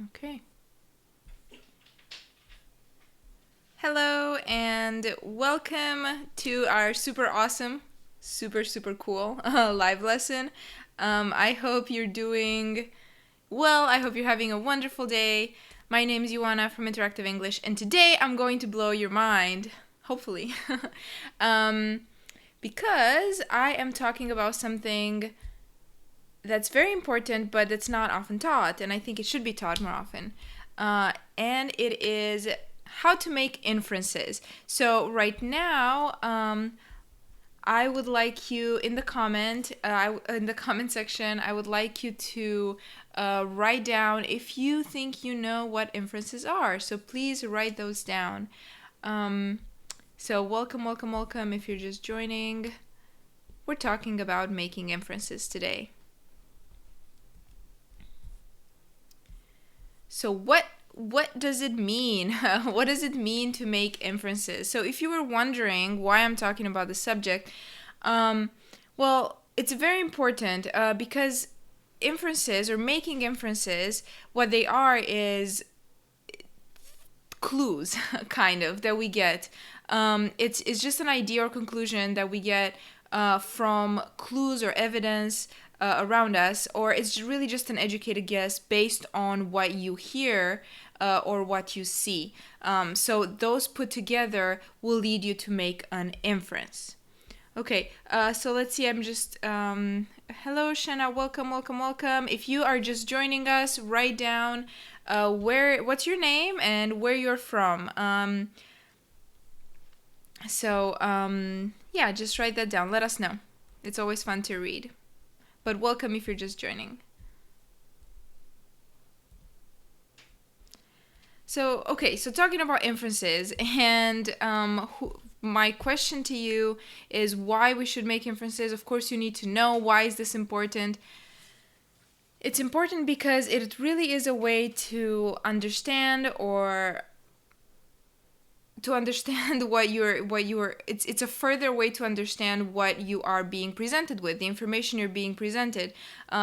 Okay. Hello and welcome to our super awesome, super cool live lesson. I hope you're doing well. I hope you're having a wonderful day. My name is Ioana from Interactive English, and today I'm going to blow your mind, hopefully, because I am talking about something that's very important, but it's not often taught, and I think it should be taught more often. And it is how to make inferences. So right now, I would like you in the comment section. I would like you to write down if you think you know what inferences are. So please write those down. So welcome. If you're just joining, we're talking about making inferences today. So what does it mean? What does it mean to make inferences? So if you were wondering why I'm talking about the subject, well, it's very important because inferences or making inferences, what they are is clues, kind of, that we get. It's just an idea or conclusion that we get from clues or evidence around us, or it's really just an educated guess based on what you hear or what you see. So those put together will lead you to make an inference. Okay, so let's see. I'm just hello, Shanna. Welcome. If you are just joining us, write down what's your name and where you're from. Yeah, just write that down. Let us know. It's always fun to read. But welcome if you're just joining. So talking about inferences, and my question to you is why we should make inferences. Of course, you need to know why is this important. It's important because it really is a way to understand it's a further way to understand what you are being presented with, the information you're being presented.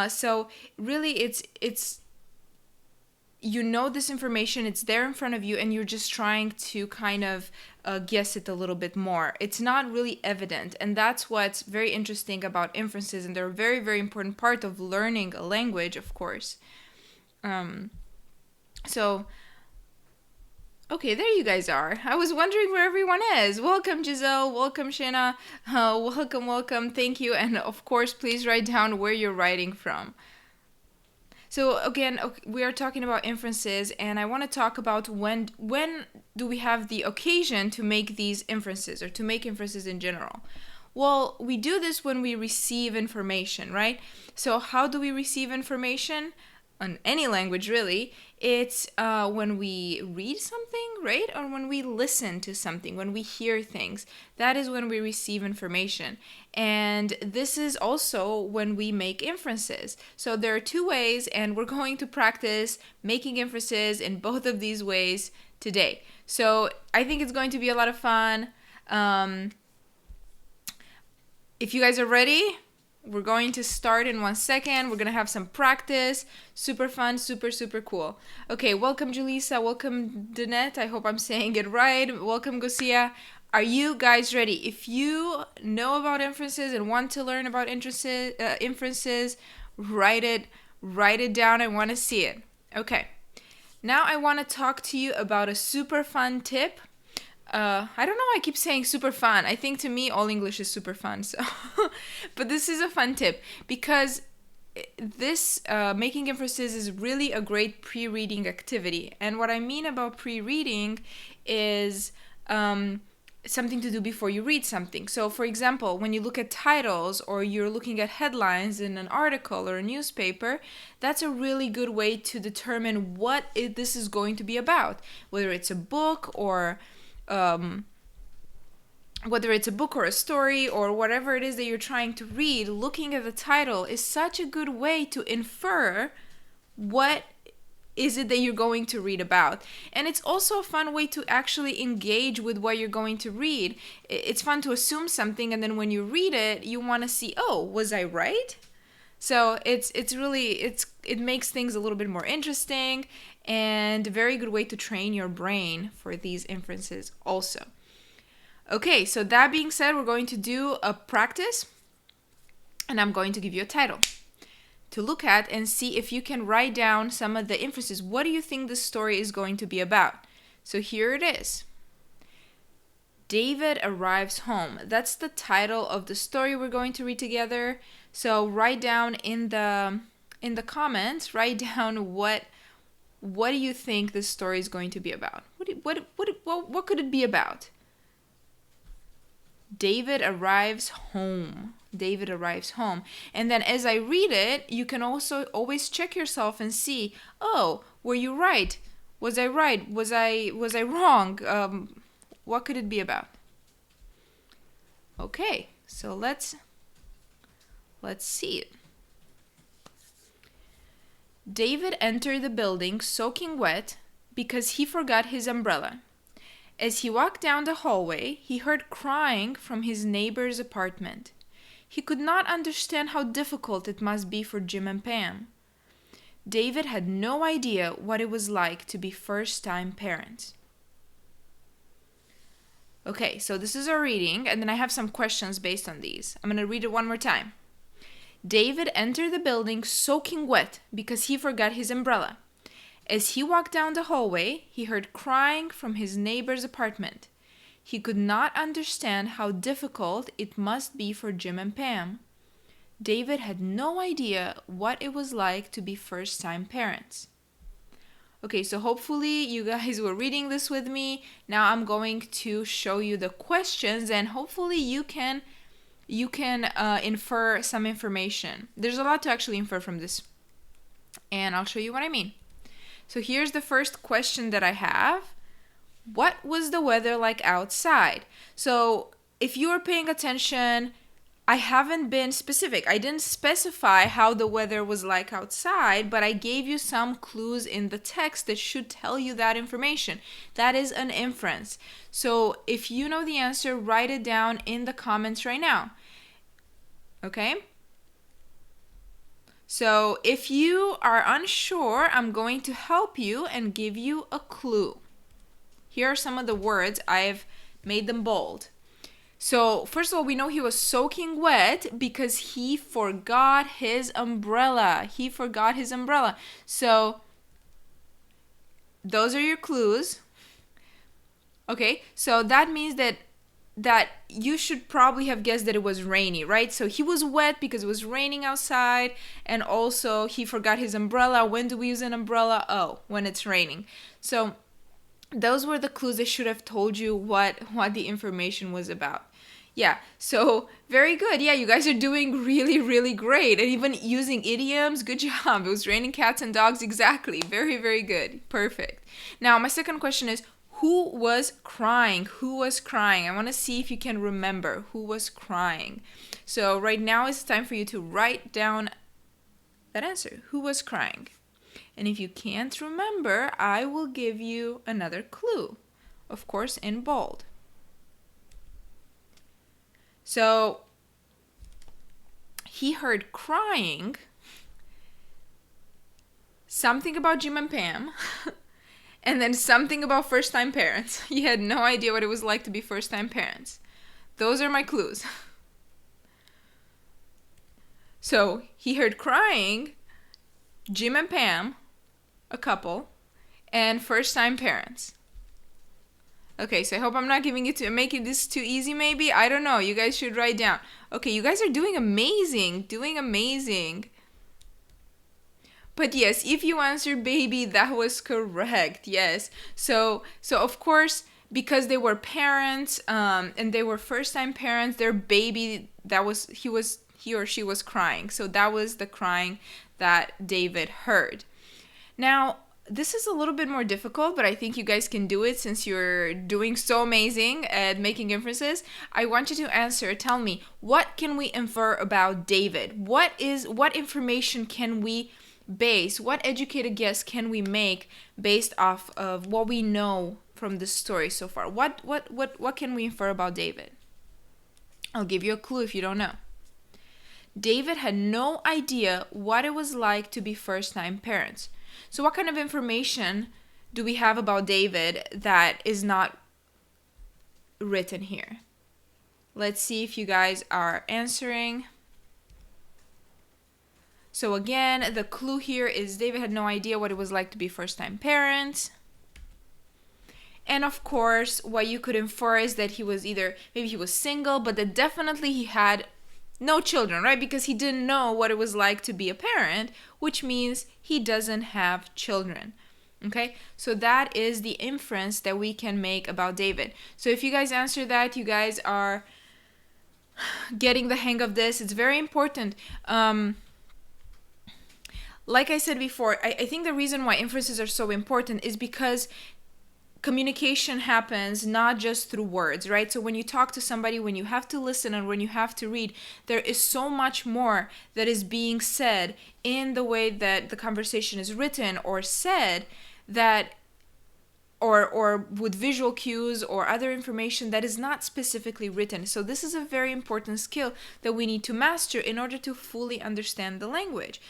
So really it's you know this information, it's there in front of you, and you're just trying to kind of guess it a little bit more. It's not really evident, and that's what's very interesting about inferences, and they're a very important part of learning a language, of course. Okay, there you guys are. I was wondering where everyone is. Welcome, Giselle. Welcome, Shana. Welcome. Thank you. And of course, please write down where you're writing from. So again, we are talking about inferences, and I want to talk about when do we have the occasion to make these inferences, or to make inferences in general. Well, we do this when we receive information, right? So how do we receive information? On any language, really, it's when we read something, right? Or when we listen to something, when we hear things. That is when we receive information. And this is also when we make inferences. So there are two ways, and we're going to practice making inferences in both of these ways today. So I think it's going to be a lot of fun. If you guys are ready, we're going to start in 1 second. We're going to have some practice. Super fun, super cool. Okay, welcome Julissa. Welcome Danette. I hope I'm saying it right. Welcome Gosia. Are you guys ready? If you know about inferences and want to learn about inferences, write it down. I want to see it. Okay. Now I want to talk to you about a super fun tip. I don't know why I keep saying super fun. I think to me all English is super fun. So, but this is a fun tip because this making inferences is really a great pre-reading activity. And what I mean about pre-reading is something to do before you read something. So, for example, when you look at titles or you're looking at headlines in an article or a newspaper, that's a really good way to determine what this is going to be about, whether it's a book or a story or whatever it is that you're trying to read. Looking at the title is such a good way to infer what is it that you're going to read about. And it's also a fun way to actually engage with what you're going to read. It's fun to assume something, and then when you read it, you want to see, oh, was I right? So it makes things a little bit more interesting, and a very good way to train your brain for these inferences also. Okay, so that being said, we're going to do a practice, and I'm going to give you a title to look at and see if you can write down some of the inferences. What do you think the story is going to be about? So here it is. David arrives home. That's the title of the story we're going to read together. So write down in the comments, write down what do you think this story is going to be about? What could it be about? David arrives home. David arrives home. And then as I read it, you can also always check yourself and see, oh, were you right? Was I right? Was I wrong? What could it be about? Okay, so let's see it. David entered the building soaking wet because he forgot his umbrella. As he walked down the hallway, he heard crying from his neighbor's apartment. He could not understand how difficult it must be for Jim and Pam. David had no idea what it was like to be first-time parents. Okay, so this is our reading, and then I have some questions based on these. I'm going to read it one more time. David entered the building soaking wet because he forgot his umbrella. As he walked down the hallway, he heard crying from his neighbor's apartment. He could not understand how difficult it must be for Jim and Pam. David had no idea what it was like to be first-time parents. Okay, so hopefully you guys were reading this with me. Now I'm going to show you the questions, and hopefully you can infer some information. There's a lot to actually infer from this, and I'll show you what I mean. So here's the first question that I have. What was the weather like outside? So if you are paying attention, I haven't been specific. I didn't specify how the weather was like outside, but I gave you some clues in the text that should tell you that information. That is an inference. So if you know the answer, write it down in the comments right now. Okay? So if you are unsure, I'm going to help you and give you a clue. Here are some of the words. I've made them bold. So first of all, we know he was soaking wet because he forgot his umbrella. He forgot his umbrella. So those are your clues. Okay, so that means that you should probably have guessed that it was rainy, right? So he was wet because it was raining outside, and also he forgot his umbrella. When do we use an umbrella? Oh, when it's raining. So those were the clues that should have told you what the information was about. Yeah, so very good. Yeah, you guys are doing really, really great. And even using idioms, good job. It was raining cats and dogs, exactly. Very, very good. Perfect. Now, my second question is, who was crying? Who was crying? I want to see if you can remember who was crying. So right now it's time for you to write down that answer. Who was crying? And if you can't remember, I will give you another clue. Of course, in bold. So he heard crying, something about Jim and Pam, and then something about first-time parents. He had no idea what it was like to be first-time parents. Those are my clues. So he heard crying, Jim and Pam, a couple, and first-time parents. Okay, so I hope I'm not making this too easy maybe. I don't know. You guys should write down. Okay, you guys are doing amazing. But yes, if you answered baby, that was correct. Yes. So of course, because they were parents, and they were first-time parents, their baby, he or she was crying. So that was the crying that David heard. Now, this is a little bit more difficult, but I think you guys can do it since you're doing so amazing at making inferences. I want you to tell me, what can we infer about David? What information can we base, what educated guess can we make based off of what we know from the story so far? What can we infer about David? I'll give you a clue if you don't know. David had no idea what it was like to be first-time parents. So what kind of information do we have about David that is not written here? Let's see if you guys are answering. So again, the clue here is David had no idea what it was like to be first-time parents. And of course, what you could infer is that he was maybe he was single, but that definitely he had no children, right? Because he didn't know what it was like to be a parent, which means he doesn't have children. Okay, so that is the inference that we can make about David. So if you guys answer that, you guys are getting the hang of this. It's very important. Like I said before, I think the reason why inferences are so important is because communication happens not just through words, right? So when you talk to somebody, when you have to listen and when you have to read, there is so much more that is being said in the way that the conversation is written or said, that or with visual cues or other information that is not specifically written. So this is a very important skill that we need to master in order to fully understand the language.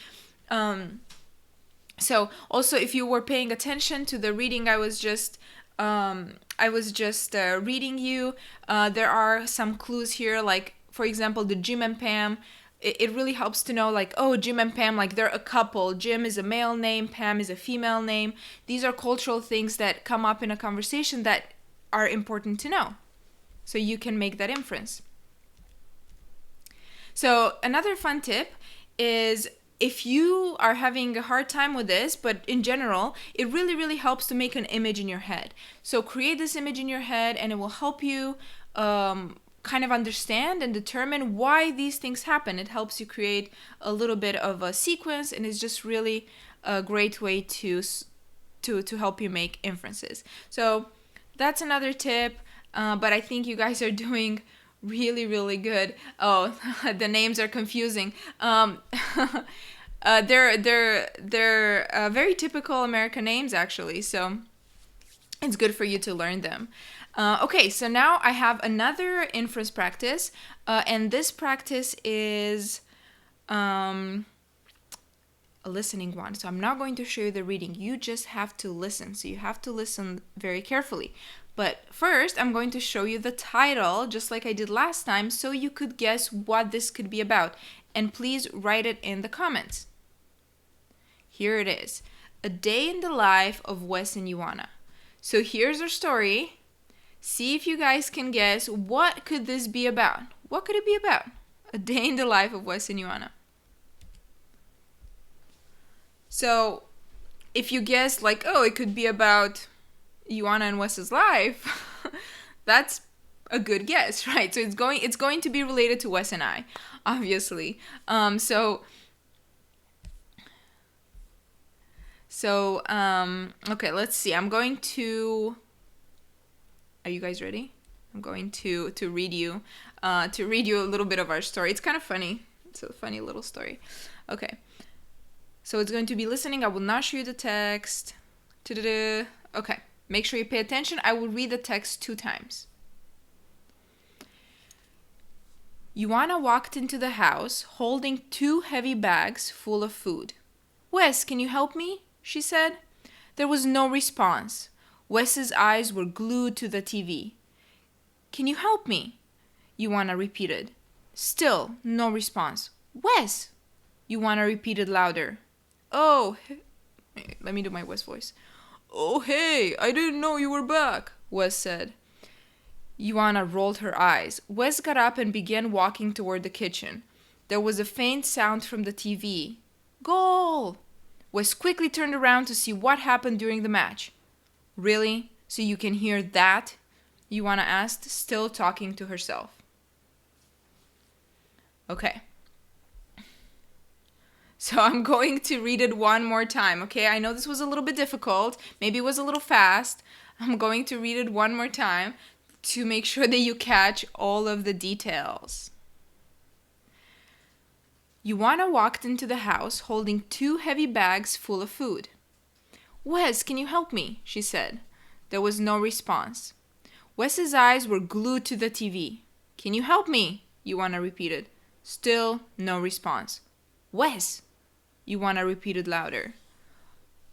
So also, if you were paying attention to the reading I was just reading you, there are some clues here, like for example the Jim and Pam. It really helps to know, like, oh, Jim and Pam, like they're a couple. Jim is a male name, Pam is a female name. These are cultural things that come up in a conversation that are important to know. So you can make that inference. So another fun tip is, if you are having a hard time with this, but in general, it really, really helps to make an image in your head. So create this image in your head and it will help you kind of understand and determine why these things happen. It helps you create a little bit of a sequence, and it's just really a great way to help you make inferences. So that's another tip, but I think you guys are doing really, really good. Oh, the names are confusing. They're very typical American names, actually, so it's good for you to learn them. Okay, so now I have another inference practice, and this practice is a listening one. So I'm not going to show you the reading. You just have to listen. So you have to listen very carefully. But first, I'm going to show you the title, just like I did last time, so you could guess what this could be about. And please write it in the comments. Here it is. A Day in the Life of Wes and Ioana. So here's our story. See if you guys can guess, what could this be about? What could it be about? A Day in the Life of Wes and Ioana. So if you guess like, oh, it could be about Ioana and Wes's life, that's a good guess, right? So it's going to be related to Wes and I, obviously. Okay, let's see. Are you guys ready? I'm going to read you a little bit of our story. It's kind of funny. It's a funny little story. Okay. So it's going to be listening. I will not show you the text. Okay. Make sure you pay attention. I will read the text 2 times. Ioana walked into the house holding 2 heavy bags full of food. Wes, can you help me? She said. There was no response. Wes's eyes were glued to the TV. Can you help me? Ioana repeated. Still no response. Wes! Ioana repeated louder. Oh, let me do my Wes voice. Oh, hey, I didn't know you were back, Wes said. Ioana rolled her eyes. Wes got up and began walking toward the kitchen. There was a faint sound from the TV. Goal! Wes quickly turned around to see what happened during the match. Really? So you can hear that? Ioana asked, still talking to herself. Okay. So I'm going to read it one more time, okay? I know this was a little bit difficult. Maybe it was a little fast. I'm going to read it one more time to make sure that you catch all of the details. Ioana walked into the house holding 2 heavy bags full of food. Wes, can you help me? She said. There was no response. Wes's eyes were glued to the TV. Can you help me? Ioana repeated. Still no response. Wes, Ioana repeated louder.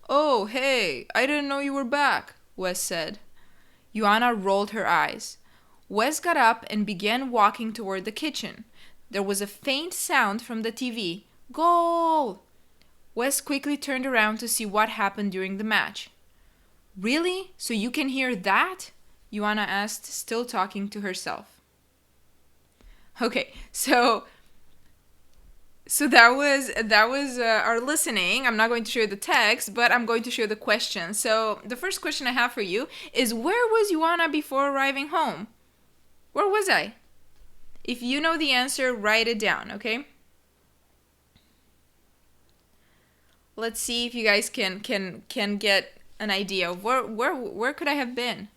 Oh, hey, I didn't know you were back, Wes said. Ioana rolled her eyes. Wes got up and began walking toward the kitchen. There was a faint sound from the TV. Goal! Wes quickly turned around to see what happened during the match. Really? So you can hear that? Ioana asked, still talking to herself. Okay, so that was our listening. I'm not going to show you the text, but I'm going to show you the question. So the first question I have for you is, where was Ioana before arriving home? Where was I? If you know the answer, write it down, okay? Let's see if you guys can get an idea of where could I have been.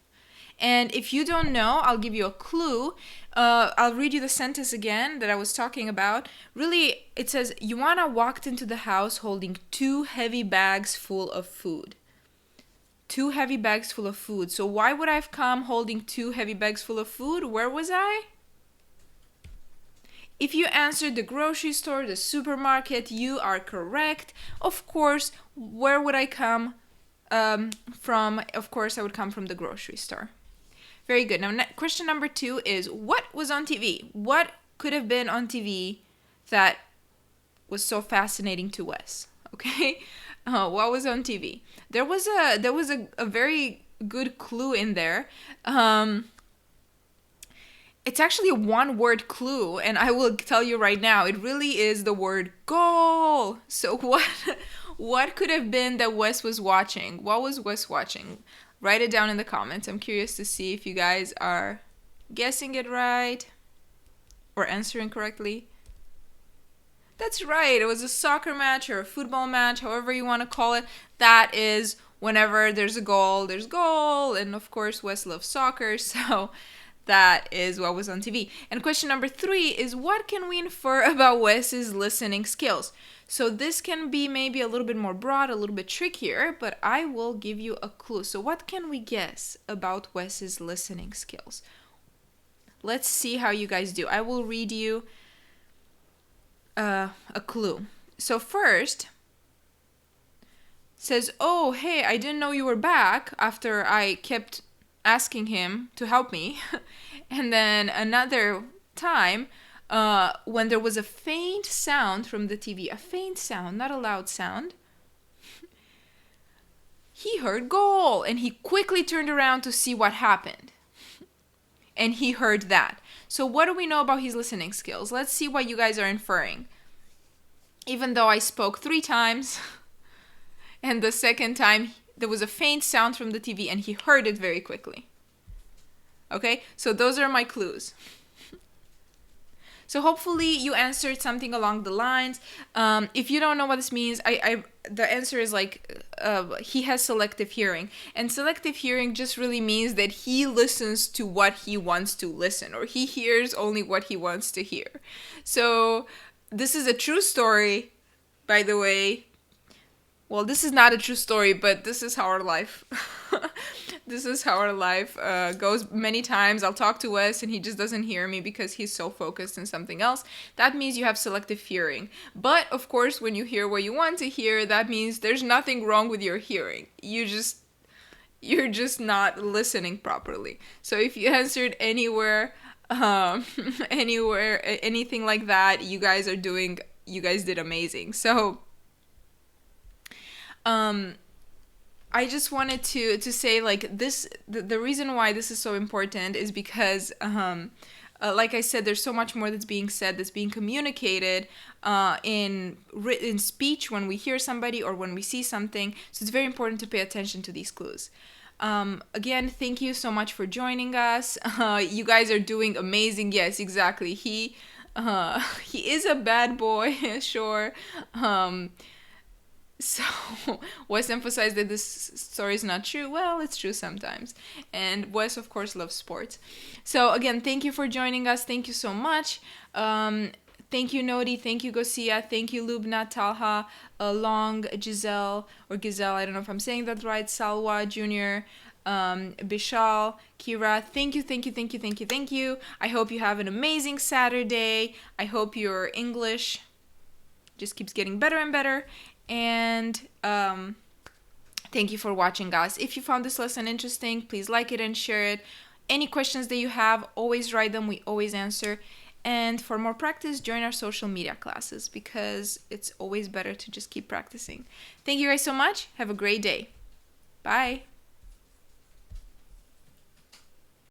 And if you don't know, I'll give you a clue. I'll read you the sentence again that I was talking about. Really, it says, Ioana walked into the house holding 2 heavy bags full of food. 2 heavy bags full of food. So why would I have come holding 2 heavy bags full of food? Where was I? If you answered the grocery store, the supermarket, you are correct. Of course, where would I come from? Of course, I would come from the grocery store. Very good. Now, question number 2 is, what was on TV? What could have been on TV that was so fascinating to Wes? Okay, what was on TV? There was a very good clue in there. It's actually a 1-word clue, and I will tell you right now, it really is the word goal. So what could have been that Wes was watching? What was Wes watching? Write it down in the comments. I'm curious to see if you guys are guessing it right or answering correctly. That's right. It was a soccer match or a football match, however you want to call it. That is whenever there's a goal, there's goal. And of course, Wes loves soccer, so that is what was on TV. And question number 3 is, what can we infer about Wes's listening skills? So this can be maybe a little bit more broad, a little bit trickier, but I will give you a clue. So what can we guess about Wes's listening skills? Let's see how you guys do. I will read you a clue. So first, says, oh, hey, I didn't know you were back, after I kept asking him to help me. And then another time, when there was a faint sound from the TV, a faint sound, not a loud sound, he heard goal, and he quickly turned around to see what happened. And he heard that. So what do we know about his listening skills? Let's see what you guys are inferring. Even though I spoke 3 times, and the second time there was a faint sound from the TV, and he heard it very quickly. Okay, so those are my clues. So hopefully you answered something along the lines. If you don't know what this means, the answer is like, he has selective hearing. And selective hearing just really means that he listens to what he wants to listen, or he hears only what he wants to hear. So this is a true story, by the way. Well, this is not a true story, but this is how our life this is how our life goes. Many times I'll talk to Wes and he just doesn't hear me because he's so focused on something else. That means you have selective hearing. But of course, when you hear what you want to hear, that means there's nothing wrong with your hearing. You're just not listening properly. So if you answered anywhere, anything like that, you guys did amazing. So I just wanted to say, like, this, the reason why this is so important is because, like I said, there's so much more that's being said, that's being communicated in speech when we hear somebody or when we see something. So it's very important to pay attention to these clues. Again, thank you so much for joining us. You guys are doing amazing. Yes, exactly. He is a bad boy, sure. So, Wes emphasized that this story is not true. Well, it's true sometimes. And Wes, of course, loves sports. So, again, thank you for joining us. Thank you so much. Thank you, Nodi. Thank you, Gosia. Thank you, Lubna, Talha, Long, Giselle, I don't know if I'm saying that right, Salwa, Junior. Bishal, Kira, thank you. I hope you have an amazing Saturday. I hope your English just keeps getting better and better. And thank you for watching, guys. If you found this lesson interesting, please like it and share it. Any questions that you have, always write them. We always answer. And for more practice, join our social media classes because it's always better to just keep practicing. Thank you guys so much. Have a great day. Bye.